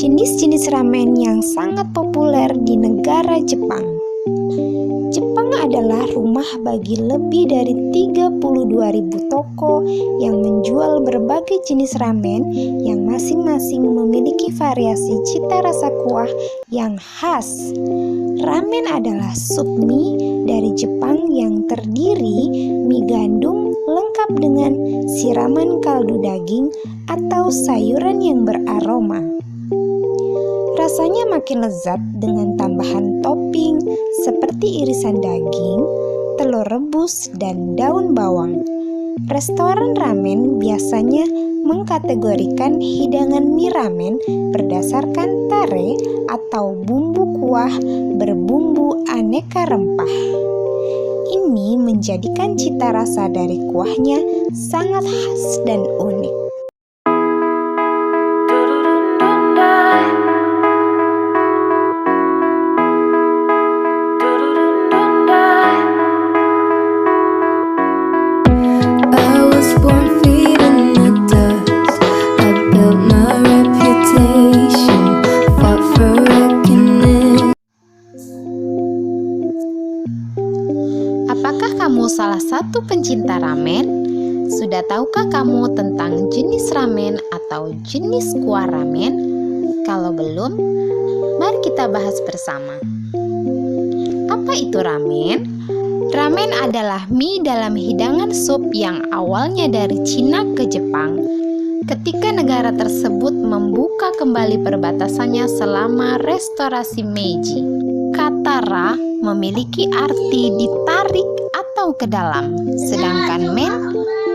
jenis-jenis ramen yang sangat populer di negara Jepang. Jepang adalah rumah bagi lebih dari 32.000 toko yang menjual berbagai jenis ramen yang masing-masing memiliki variasi cita rasa kuah yang khas. Ramen adalah sup mie dari Jepang yang terdiri mie gandum lengkap dengan siraman kaldu daging atau sayuran yang beraroma. Rasanya makin lezat dengan tambahan topping seperti irisan daging, telur rebus, dan daun bawang. Restoran ramen biasanya mengkategorikan hidangan mie ramen berdasarkan tare atau bumbu kuah berbumbu aneka rempah. Ini menjadikan cita rasa dari kuahnya sangat khas dan unik. Apakah kamu salah satu pencinta ramen? Sudah tahukah kamu tentang jenis ramen atau jenis kuah ramen? Kalau belum, mari kita bahas bersama. Apa itu ramen? Ramen adalah mie dalam hidangan sup yang awalnya dari Cina ke Jepang. Ketika negara tersebut membuka kembali perbatasannya selama restorasi Meiji. Kata ra memiliki arti ditarik atau ke dalam, sedangkan men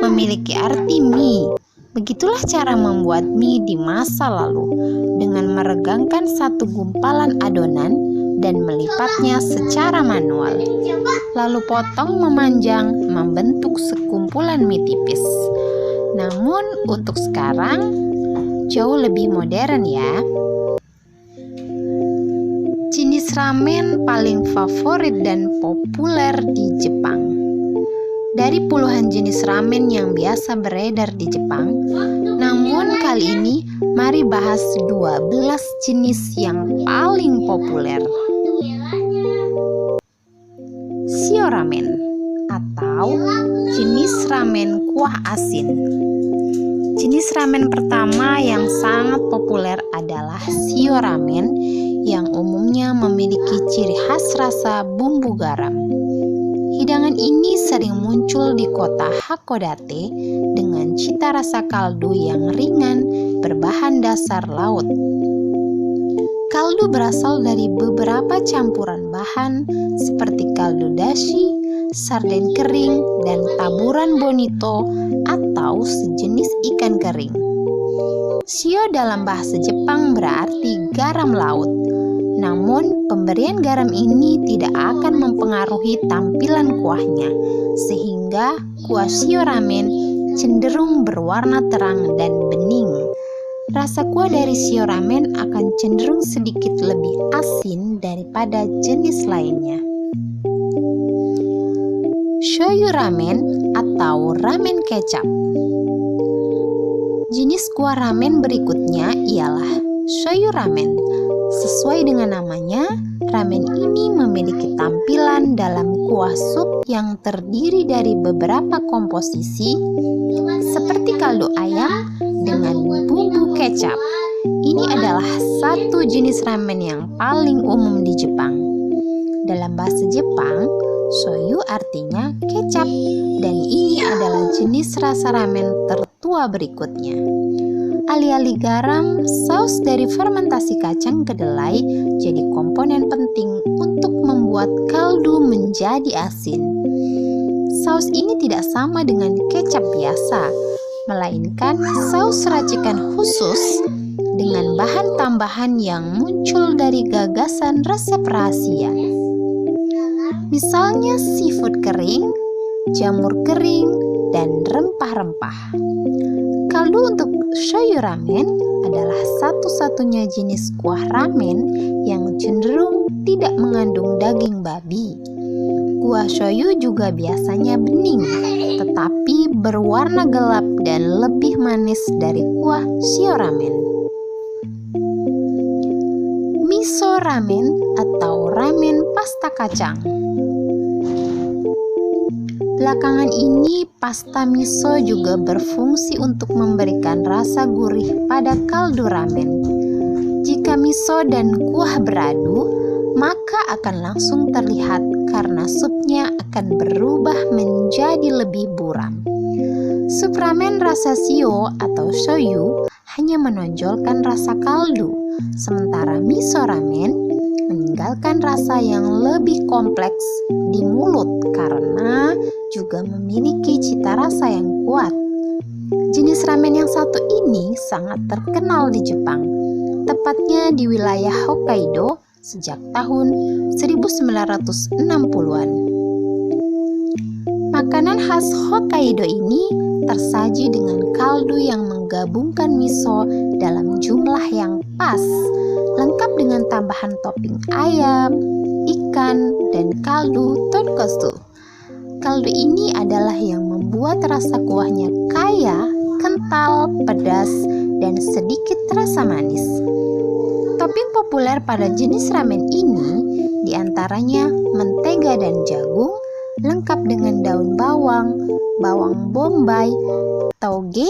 memiliki arti mie. Begitulah cara membuat mie di masa lalu, dengan meregangkan satu gumpalan adonan dan melipatnya secara manual, lalu potong memanjang membentuk sekumpulan mie tipis. Namun untuk sekarang jauh lebih modern ya. Jenis ramen paling favorit dan populer di Jepang. Dari puluhan jenis ramen yang biasa beredar di Jepang, namun kali ini mari bahas 12 jenis yang paling populer. Shio ramen atau jenis ramen kuah asin. Jenis ramen pertama yang sangat populer adalah shio ramen yang umumnya memiliki ciri khas rasa bumbu garam. Hidangan ini sering muncul di kota Hakodate dengan cita rasa kaldu yang ringan berbahan dasar laut. Kaldu berasal dari beberapa campuran bahan seperti kaldu dashi, sarden kering, dan taburan bonito atau sejenis ikan kering. Shio dalam bahasa Jepang berarti garam laut. Namun, pemberian garam ini tidak akan mempengaruhi tampilan kuahnya, sehingga kuah shio ramen cenderung berwarna terang dan bening. Rasa kuah dari shio ramen akan cenderung sedikit lebih asin daripada jenis lainnya. Shoyu ramen atau ramen kecap. Jenis kuah ramen berikutnya ialah shoyu ramen. Sesuai dengan namanya, ramen ini memiliki tampilan dalam kuah sup yang terdiri dari beberapa komposisi seperti kaldu ayam dengan bumbu kecap. Ini adalah satu jenis ramen yang paling umum di Jepang. Dalam bahasa Jepang, shoyu artinya kecap, dan ini adalah jenis rasa ramen tertua berikutnya. Alih-alih garam, saus dari fermentasi kacang kedelai jadi komponen penting untuk membuat kaldu menjadi asin. Saus ini tidak sama dengan kecap biasa, melainkan saus racikan khusus dengan bahan tambahan yang muncul dari gagasan resep rahasia. Misalnya seafood kering, jamur kering, dan rempah-rempah. Kaldu untuk shoyu ramen adalah satu-satunya jenis kuah ramen yang cenderung tidak mengandung daging babi. Kuah shoyu juga biasanya bening, tetapi berwarna gelap dan lebih manis dari kuah shio ramen. miso ramen atau ramen pasta kacang. Belakangan ini, pasta miso juga berfungsi untuk memberikan rasa gurih pada kaldu ramen. Jika miso dan kuah beradu, maka akan langsung terlihat karena supnya akan berubah menjadi lebih buram. Sup ramen rasa shio atau shoyu hanya menonjolkan rasa kaldu, sementara miso ramen meninggalkan rasa yang lebih kompleks di mulut karena juga memiliki cita rasa yang kuat. Jenis ramen yang satu ini sangat terkenal di Jepang, tepatnya di wilayah Hokkaido sejak tahun 1960-an. Makanan khas Hokkaido ini tersaji dengan kaldu yang menggabungkan miso dalam jumlah yang pas, lengkap dengan tambahan topping ayam, ikan, dan kaldu tonkotsu. Kaldu ini adalah yang membuat rasa kuahnya kaya, kental, pedas, dan sedikit rasa manis. Topping populer pada jenis ramen ini diantaranya mentega dan jagung, lengkap dengan daun bawang, bawang bombay, toge,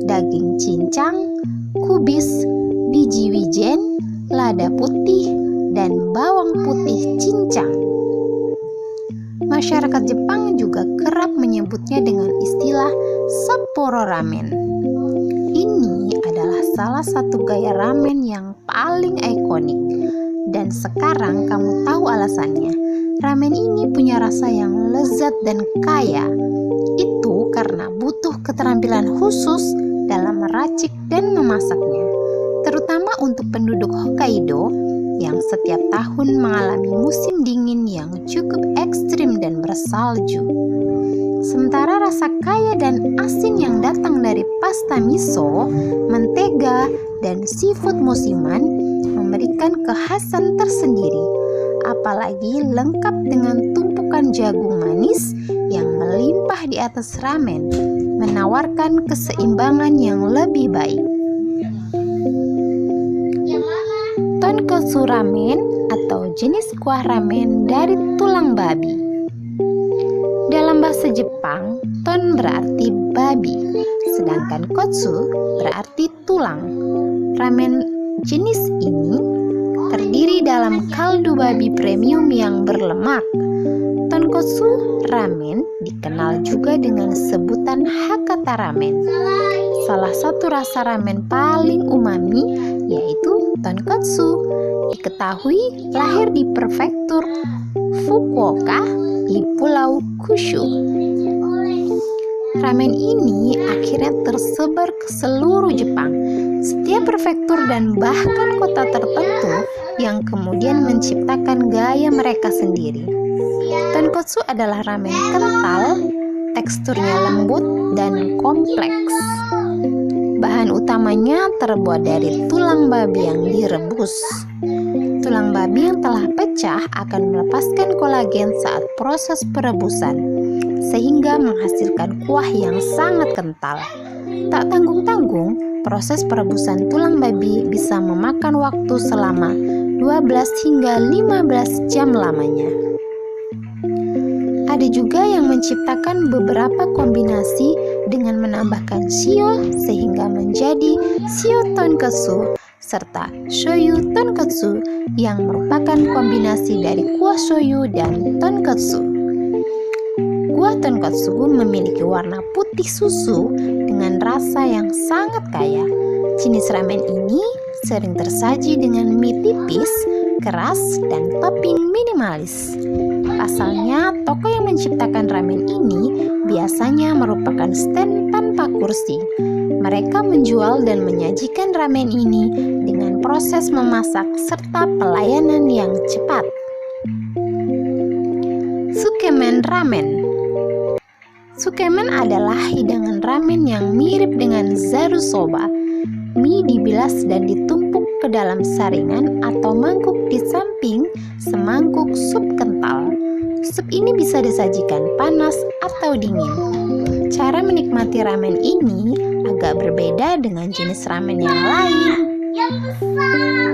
daging cincang, kubis, biji wijen, lada putih, dan bawang putih cincang. Masyarakat Jepang juga kerap menyebutnya dengan istilah Sapporo ramen. Ini adalah salah satu gaya ramen yang paling ikonik, dan sekarang kamu tahu alasannya. Ramen ini punya rasa yang lezat dan kaya. Itu karena butuh keterampilan khusus dalam meracik dan memasaknya, terutama untuk penduduk Hokkaido yang setiap tahun mengalami musim dingin yang cukup ekstrim dan bersalju. Sementara rasa kaya dan asin yang datang dari pasta miso, mentega, dan seafood musiman memberikan kekhasan tersendiri, apalagi lengkap dengan tumpukan jagung manis yang melimpah di atas ramen, menawarkan keseimbangan yang lebih baik. Tonkotsu ramen atau jenis kuah ramen dari tulang babi. Dalam bahasa Jepang, ton berarti babi, sedangkan kotsu berarti tulang. Ramen jenis ini terdiri dalam kaldu babi premium yang berlemak. Tonkotsu ramen dikenal juga dengan sebutan Hakata ramen. Salah satu rasa ramen paling umami yaitu tonkotsu. Diketahui lahir di prefektur Fukuoka di Pulau Kyushu. Ramen ini akhirnya tersebar ke seluruh Jepang, setiap prefektur dan bahkan kota tertentu yang kemudian menciptakan gaya mereka sendiri. Tonkotsu adalah ramen kental, teksturnya lembut dan kompleks. Bahan utamanya terbuat dari tulang babi yang direbus. Tulang babi yang telah pecah akan melepaskan kolagen saat proses perebusan, sehingga menghasilkan kuah yang sangat kental. Tak tanggung-tanggung, proses perebusan tulang babi bisa memakan waktu selama 12 hingga 15 jam lamanya. Ada juga yang menciptakan beberapa kombinasi dengan menambahkan shio sehingga menjadi shio tonkotsu serta shoyu tonkotsu yang merupakan kombinasi dari kuah shoyu dan tonkotsu. Kuah tonkotsu memiliki warna putih susu dengan rasa yang sangat kaya. Jenis ramen ini sering tersaji dengan mie tipis, keras, dan topping minimalis. Pasalnya, toko yang menciptakan ramen ini biasanya merupakan stand tanpa kursi. Mereka menjual dan menyajikan ramen ini dengan proses memasak serta pelayanan yang cepat. Tsukemen ramen. Tsukemen adalah hidangan ramen yang mirip dengan zaru soba. Mie dibilas dan ditumpuk ke dalam saringan atau mangkuk di samping semangkuk sup kental. Sup ini bisa disajikan panas atau dingin. Cara menikmati ramen ini agak berbeda dengan jenis ramen yang lain.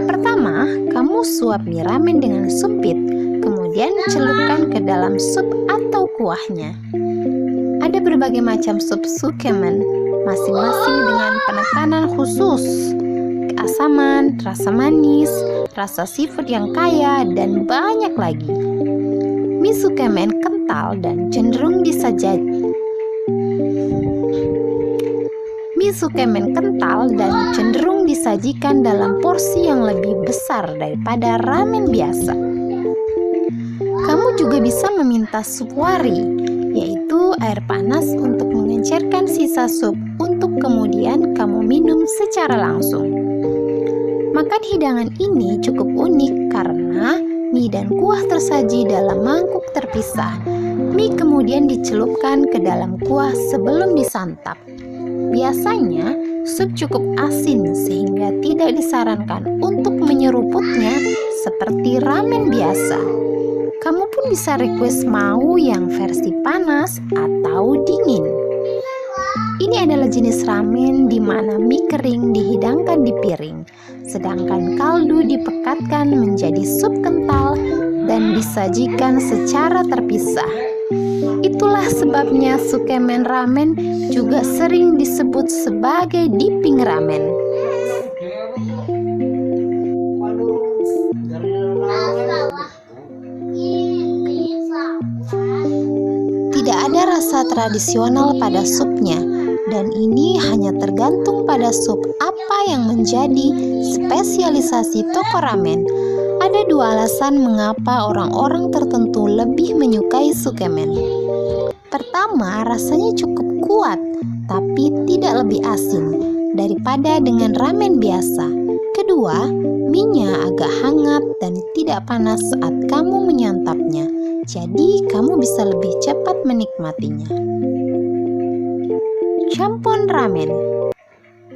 Pertama, kamu suap mie ramen dengan sumpit, kemudian celupkan ke dalam sup atau kuahnya. Ada berbagai macam sup sukemen, masing-masing dengan penekanan khusus, keasaman, rasa manis, rasa seafood yang kaya, dan banyak lagi. Mie sukemen kental dan cenderung disajikan. Mie sukemen kental dan cenderung disajikan dalam porsi yang lebih besar daripada ramen biasa. Kamu juga bisa meminta sup wari, yaitu air panas untuk mengencerkan sisa sup untuk kemudian kamu minum secara langsung. Makan hidangan ini cukup unik karena mie dan kuah tersaji dalam mangkuk terpisah. Mie kemudian dicelupkan ke dalam kuah sebelum disantap. Biasanya, sup cukup asin sehingga tidak disarankan untuk menyeruputnya seperti ramen biasa. Kamu pun bisa request mau yang versi panas atau dingin. Ini adalah jenis ramen di mana mie kering dihidangkan di piring, sedangkan kaldu dipekatkan menjadi sup kental dan disajikan secara terpisah. Itulah sebabnya sukemen ramen juga sering disebut sebagai dipping ramen. Tidak ada rasa tradisional pada supnya, dan ini hanya tergantung pada sup apa yang menjadi spesialisasi toko ramen. Ada dua alasan mengapa orang-orang tertentu lebih menyukai sukemen. Pertama, rasanya cukup kuat, tapi tidak lebih asin daripada dengan ramen biasa. Kedua, mie-nya agak hangat dan tidak panas saat kamu menyantapnya, jadi kamu bisa lebih cepat menikmatinya. Champon ramen.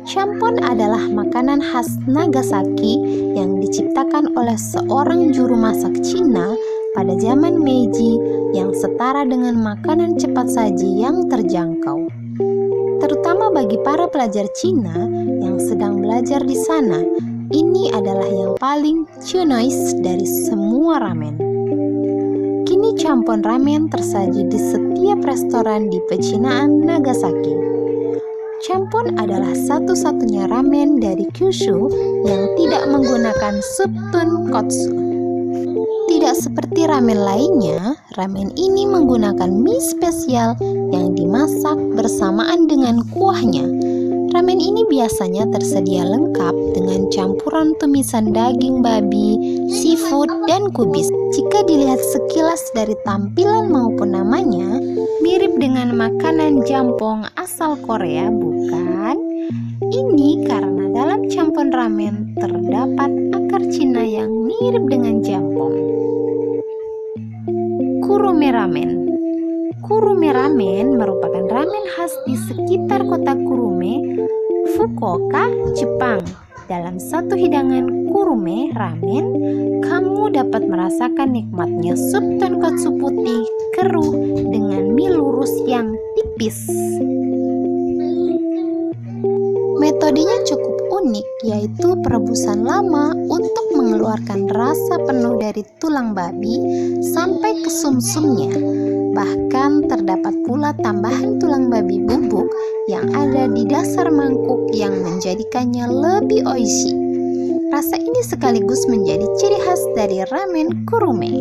Champon adalah makanan khas Nagasaki yang diciptakan oleh seorang juru masak Cina pada zaman Meiji yang setara dengan makanan cepat saji yang terjangkau. Terutama bagi para pelajar Cina yang sedang belajar di sana, ini adalah yang paling cunois dari semua ramen. Kini champon ramen tersaji di setiap restoran di pecinaan Nagasaki. Champon adalah satu-satunya ramen dari Kyushu yang tidak menggunakan sup tonkotsu. Tidak seperti ramen lainnya, ramen ini menggunakan mie spesial yang dimasak bersamaan dengan kuahnya. Ramen ini biasanya tersedia lengkap dengan campuran tumisan daging babi, seafood, dan kubis. Jika dilihat sekilas dari tampilan maupun namanya, mirip dengan makanan jampong asal Korea, bukan? Ini karena dalam champon ramen terdapat akar Cina yang mirip dengan jampong. Kurume ramen. Kurume ramen merupakan ramen khas di sekitar kota Kurume, Fukuoka, Jepang. Dalam satu hidangan kurume ramen, kamu dapat merasakan nikmatnya sup tonkotsu putih keruh dengan mie lurus yang tipis. Metodenya cukup unik, yaitu perebusan lama untuk mengeluarkan rasa penuh dari tulang babi sampai ke sumsumnya. Bahkan terdapat pula tambahan tulang babi bubuk yang ada di dasar mangkuk yang menjadikannya lebih oishi. Rasa ini sekaligus menjadi ciri khas dari ramen kurume.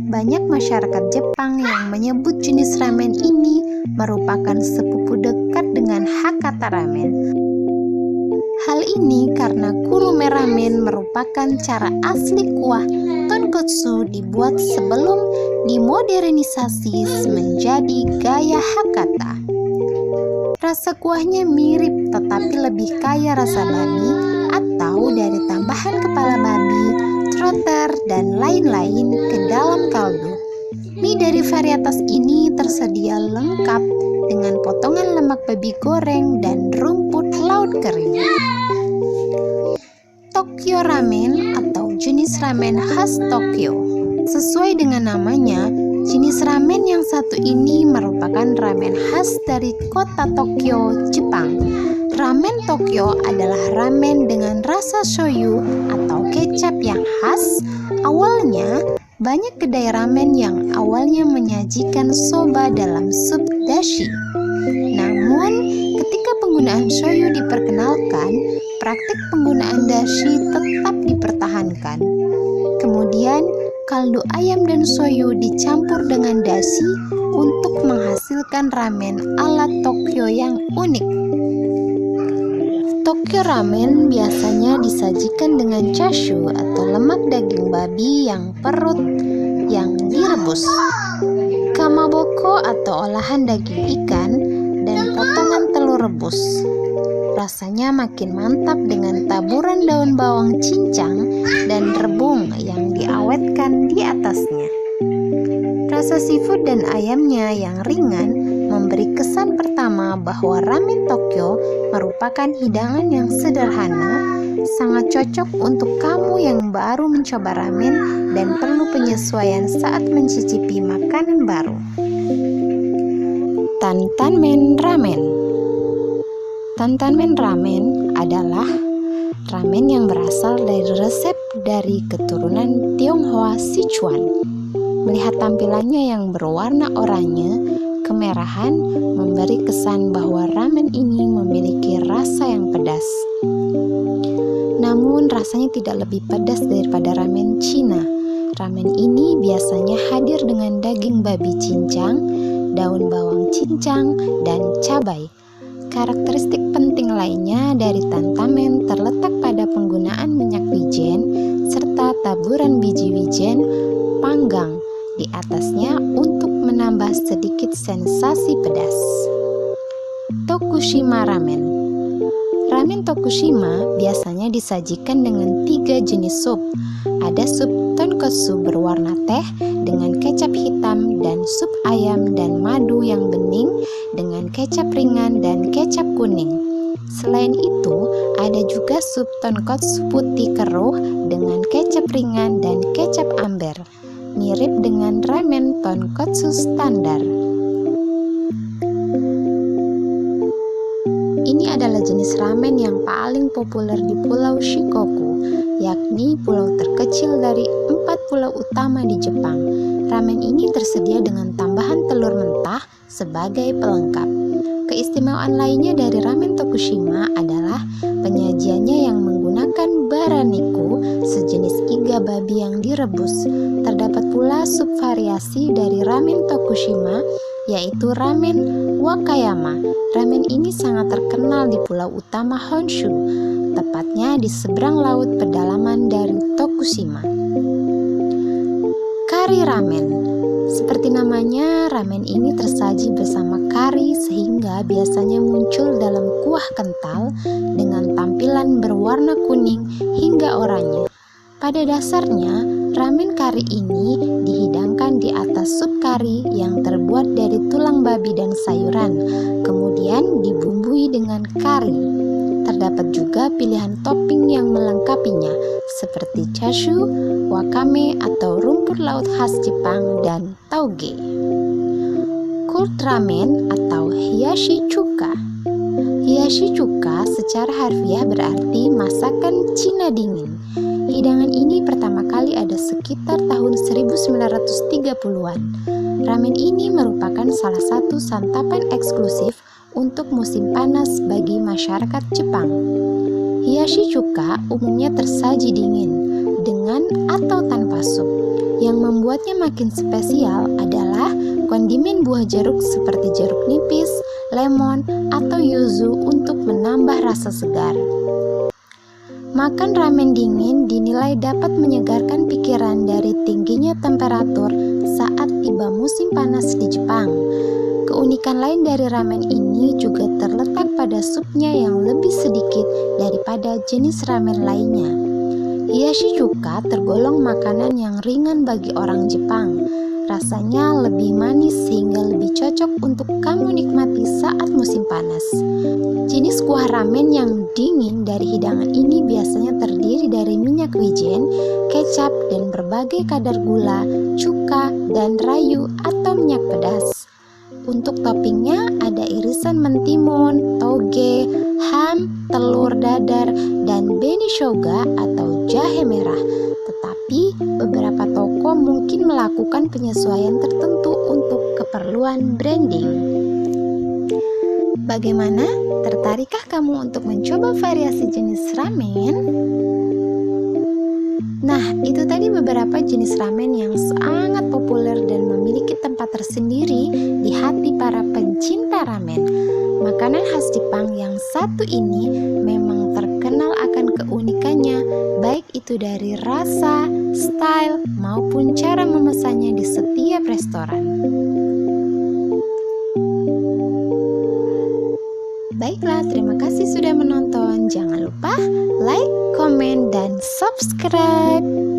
Banyak masyarakat Jepang yang menyebut jenis ramen ini merupakan sepupu dekat dengan Hakata ramen. Hal ini karena kurume ramen merupakan cara asli kuah tonkotsu dibuat sebelum dimodernisasi menjadi gaya Hakata. Rasa kuahnya mirip tetapi lebih kaya rasa babi atau dari tambahan kepala babi, trotter, dan lain-lain ke dalam kaldu. Mie dari varietas ini tersedia lengkap dengan potongan lemak babi goreng dan rumput laut kering. Tokyo ramen atau jenis ramen khas Tokyo. Sesuai dengan namanya, jenis ramen yang satu ini merupakan ramen khas dari kota Tokyo, Jepang. Ramen Tokyo adalah ramen dengan rasa shoyu atau kecap yang khas. Awalnya, banyak kedai ramen yang awalnya menyajikan soba dalam sup dashi. Namun, ketika penggunaan shoyu diperkenalkan, praktik penggunaan dashi tetap dipertahankan. Kemudian, kaldu ayam dan shoyu dicampur dengan dashi untuk menghasilkan ramen ala Tokyo yang unik. Tokyo ramen biasanya disajikan dengan chashu atau lemak daging babi yang perut yang direbus, kamaboko atau olahan daging ikan, dan potongan telur rebus. Rasanya makin mantap dengan taburan daun bawang cincang dan rebung yang diawetkan di atasnya. Rasa seafood dan ayamnya yang ringan memberi kesan pertama bahwa ramen Tokyo merupakan hidangan yang sederhana, sangat cocok untuk kamu yang baru mencoba ramen dan perlu penyesuaian saat mencicipi makanan baru. Tantanmen ramen. Tantanmen ramen adalah ramen yang berasal dari resep dari keturunan Tionghoa Sichuan. Melihat tampilannya yang berwarna oranye, kemerahan memberi kesan bahwa ramen ini memiliki rasa yang pedas. Namun rasanya tidak lebih pedas daripada ramen Cina. Ramen ini biasanya hadir dengan daging babi cincang, daun bawang cincang, dan cabai. Karakteristik penting lainnya dari tantamen terletak pada penggunaan minyak wijen serta taburan biji wijen panggang di atasnya untuk menambah sedikit sensasi pedas. Tokushima ramen. Ramen Tokushima biasanya disajikan dengan 3 jenis sup. Ada sup tonkotsu berwarna teh dengan kecap hitam dan sup ayam dan madu yang bening dengan kecap ringan dan kecap kuning. Selain itu, ada juga sup tonkotsu putih keruh dengan kecap ringan dan kecap amber, mirip dengan ramen tonkotsu standar. Ini adalah jenis ramen yang paling populer di Pulau Shikoku, yakni pulau terkecil dari 4 pulau utama di Jepang. Ramen ini tersedia dengan tambahan telur mentah sebagai pelengkap. Keistimewaan lainnya dari ramen Tokushima adalah penyajiannya yang menggunakan baraniku, sejenis iga babi yang direbus. Terdapat pula subvariasi dari ramen Tokushima, yaitu ramen Wakayama. Ramen ini sangat terkenal di pulau utama Honshu, tepatnya di seberang laut pedalaman dari Tokushima. Kari ramen. Seperti namanya, ramen ini tersaji bersama kari sehingga biasanya muncul dalam kuah kental dengan tampilan berwarna kuning hingga oranye. Pada dasarnya, ramen kari ini dihidangkan di atas sup kari yang terbuat dari tulang babi dan sayuran, kemudian dibumbui dengan kari. Terdapat juga pilihan topping yang melengkapinya, seperti chashu, wakame atau rumput laut khas Jepang, dan tauge. Cold ramen atau hiyashi chuka. Hiyashi chuka secara harfiah berarti masakan Cina dingin. Hidangan ini pertama kali ada sekitar tahun 1930-an. Ramen ini merupakan salah satu santapan eksklusif untuk musim panas bagi masyarakat Jepang. Hiyashi chuka umumnya tersaji dingin, dengan atau tanpa sup. Yang membuatnya makin spesial adalah kondimen buah jeruk seperti jeruk nipis, lemon, atau yuzu untuk menambah rasa segar. Makan ramen dingin dinilai dapat menyegarkan pikiran dari tingginya temperatur saat tiba musim panas di Jepang. Keunikan lain dari ramen ini juga terletak pada supnya yang lebih sedikit daripada jenis ramen lainnya. Hiyashi chuka tergolong makanan yang ringan bagi orang Jepang. Rasanya lebih manis sehingga lebih cocok untuk kamu nikmati saat musim panas. Jenis kuah ramen yang dingin dari hidangan ini biasanya terdiri dari minyak wijen, kecap, dan berbagai kadar gula, cuka, dan rayu atau minyak pedas. Untuk toppingnya ada irisan mentimun, toge, ham, telur dadar, dan beni shoga atau jahe merah. Tetapi beberapa toko mungkin melakukan penyesuaian tertentu untuk keperluan branding. Bagaimana? Tertarikkah kamu untuk mencoba variasi jenis ramen? Nah, itu tadi beberapa jenis ramen yang sangat populer dan memiliki tempat tersendiri di hati para pencinta ramen. Makanan khas Jepang yang satu ini memang terkenal akan keunikannya, baik itu dari rasa, style, maupun cara memesannya di setiap restoran. Baiklah, terima kasih sudah menonton. Jangan lupa like, komen, dan subscribe.